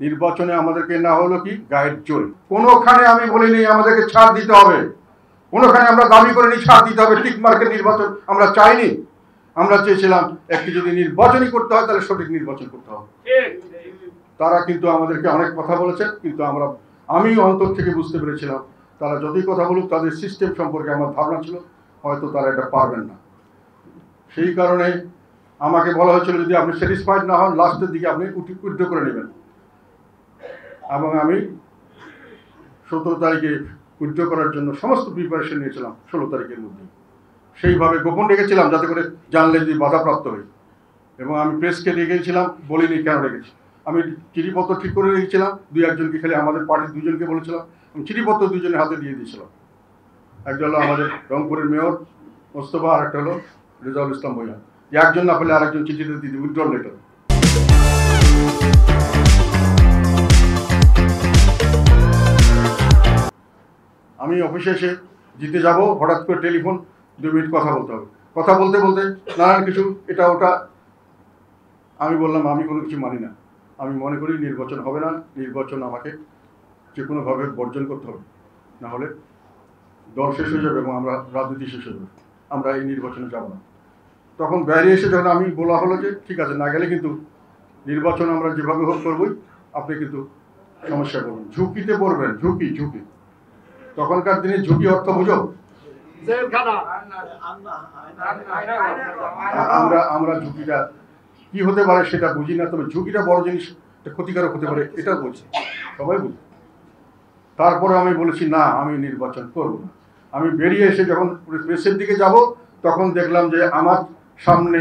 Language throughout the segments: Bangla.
নির্বাচনে আমাদেরকে না হলো কি গাইড জয়। কোনোখানে আমি বলিনি আমাদেরকে ছাড় দিতে হবে, কোনোখানে আমরা দাবি করিনি ছাড় দিতে হবে, টিক মার্কের নির্বাচন আমরা চাইনি। আমরা চেয়েছিলাম একটি যদি নির্বাচনই করতে হয় তাহলে সঠিক নির্বাচন করতে হবে। তারা কিন্তু আমাদেরকে অনেক কথা বলেছেন, কিন্তু আমি অন্তর থেকে বুঝতে পেরেছিলাম তারা যতই কথা বলুক তাদের সিস্টেম সম্পর্কে আমার ধারণা ছিল হয়তো তারা এটা পারবেন না। সেই কারণে আমাকে বলা হয়েছিল যদি আপনি স্যাটিসফাইড না হন লাস্টের দিকে আপনি উইথড্র করে নেবেন, এবং আমি 17 তারিখে উইথড্র করার জন্য সমস্ত প্রিপারেশন নিয়েছিলাম 16 তারিখের মধ্যে। সেইভাবে গোপন রেখেছিলাম যাতে করে জানলে যদি বাধাপ্রাপ্ত হই, এবং আমি প্রেসকে রেখেছিলাম, বলিনি কেন রেখেছি। আমি চিঠিপত্র ঠিক করে রেখেছিলাম, 2-1জনকে খেলে আমাদের পার্টির 2জনকে বলেছিলাম, আমি চিঠিপত্র 2জনের হাতে দিয়ে দিয়েছিলাম। একজন হলো আমাদের রংপুরের মেয়র মোস্তফা, আর একটা হলো রেজাউল ইসলাম ভূঁইয়া, যে একজন না পেলে আরেকজন চিঠিতে দিতে উইথড্রল লেটার। আমি অফিসে এসে জিতে যাব, হঠাৎ করে টেলিফোন, 2 মিনিট কথা বলতে হবে। কথা বলতে বলতে নানান কিছু এটা ওটা, আমি বললাম আমি কোনো কিছু মানি না, আমি মনে করি নির্বাচন হবে না, নির্বাচন আমাকে যে কোনোভাবে বর্জন করতে হবে, না হলে দল শেষ হয়ে যাবে এবং আমরা রাজনীতি শেষ হয়ে যাবে, আমরা এই নির্বাচনে যাব না। তখন বাইরে এসে যখন আমি বলা হলো যে ঠিক আছে না গেলে কিন্তু নির্বাচন আমরা যেভাবে হোক করবই, আপনি কিন্তু সমস্যা করবেন, ঝুঁকিতে পড়বেন, ঝুঁকি ঝুঁকি। তখনকার দিনে ঝুঁকি অর্থ বুঝো, আমরা ঝুঁকিটা কি হতে পারে সেটা বুঝি না, তবে ঝুঁকিটা বড় জিনিস, ক্ষতিকারক হতে পারে এটা বলছি, সবাই বুঝি। তারপরে আমি বলেছি না আমি নির্বাচন করব না। আমি বেরিয়ে এসে যখন প্রেসের দিকে যাব তখন দেখলাম যে আমার সামনে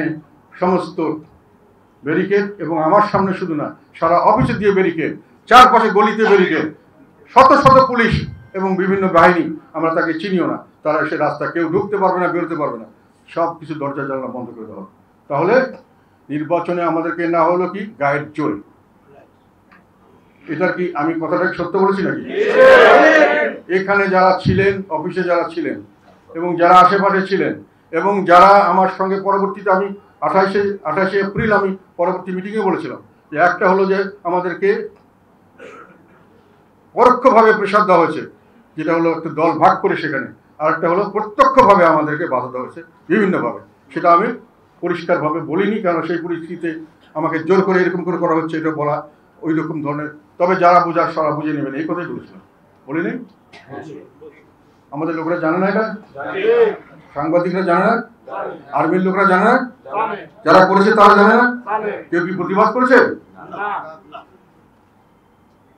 সমস্ত ব্যারিকেড, এবং আমার সামনে শুধু না সারা অফিসে দিয়ে ব্যারিকেড, চারপাশে গলিতে ব্যারিকেড, শত শত পুলিশ এবং বিভিন্ন বাহিনী, আমরা তাকে চিনিও না, তারা এসে রাস্তা কেউ ঢুকতে পারবে না, বেরোতে পারবে না, সব কিছু দরজা জানলা বন্ধ করে দেওয়া। তাহলে নির্বাচনে আমাদেরকে না হলো কি গাইড জয়। এটার কি আমি কথাটা সত্য বলেছি নাকি? এখানে যারা ছিলেন, অফিসে যারা ছিলেন এবং যারা আশেপাশে ছিলেন, এবং যারা আমার সঙ্গে পরবর্তীতে আমি 28শে এপ্রিল আমি পরবর্তী মিটিংয়ে বলেছিলাম যে একটা হলো যে আমাদেরকে পরোক্ষভাবে প্রেশার দেওয়া হয়েছে, যেটা হলো একটা দল ভাগ করে সেখানে, আর একটা হলো প্রত্যক্ষভাবে আমাদেরকে বাধা দেওয়া হয়েছে বিভিন্নভাবে। সেটা আমি পরিষ্কারভাবে বলিনি, কারণ সেই পরিস্থিতিতে আমাকে জোর করে এরকম করে করা হচ্ছে এটা বলা ওই রকম ধরনের, তবে যারা বোঝার সারা বুঝে নেবেন এই কথাই বলেছিলাম, বলিনি? আমাদের লোকরা জানে না এটা, সাংবাদিকরা জানে না, আর্মির লোকরা জানে না, যারা করেছে তারা জানে না, কেউ কি প্রতিবাদ করেছে?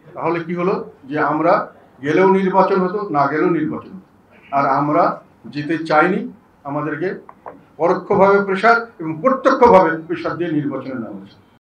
তাহলে কি হলো যে আমরা গেলেও নির্বাচন হতো, না গেলেও নির্বাচন হতো, আর আমরা জিতে চাইনি। আমাদেরকে পরোক্ষভাবে প্রেশার এবং প্রত্যক্ষভাবে প্রেশার দিয়ে নির্বাচনে নেওয়া হয়েছে।